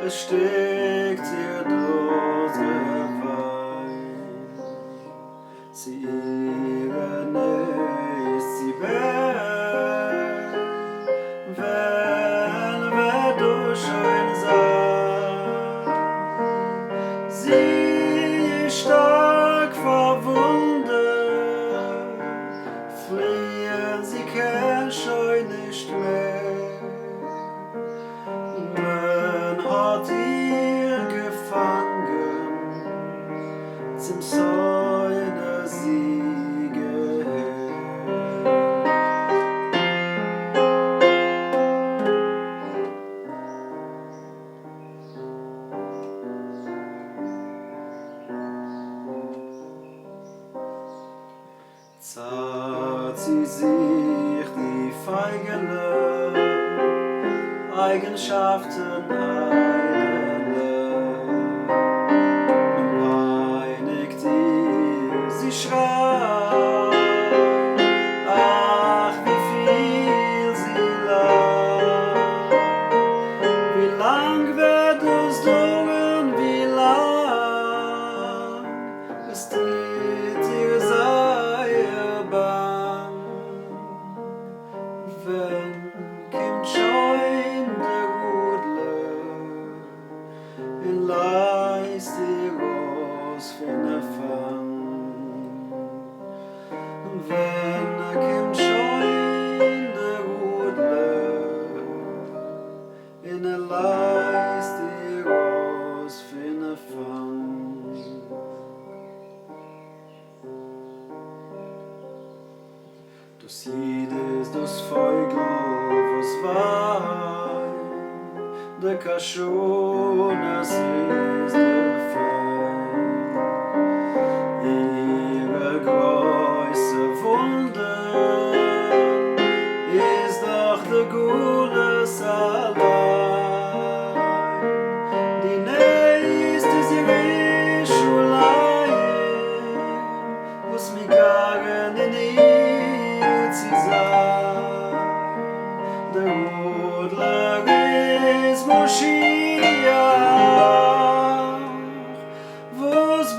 Es steckt ihr dort gefallen, sie ihre Nächste, sie wenn wir durchschein sein. Sie ist stark verwundet, fliehen, sie kennt schon nicht mehr. Hat ihr gefangen, zum Säune sie gehört. Zahlt sie sich die feigele Eigenschaften einigt ihr, sie schreit, ach wie viel sie leid, wie lang wird es dauern, wie lang, bis dir sei bang, wenn kommt schon der Rudler, in leist die Ros finne fang. Wenn kommt schon der Rudler, in leist die Ros finne fang. Das jedes, das Vogel, was war, der Kaschon, es ist der Feind. Ihre große Wunde ist doch der Gules allein. Die nächste sie Rischulei, was mir garen in ihr zu sein. Der Rudler ist Moschiach, was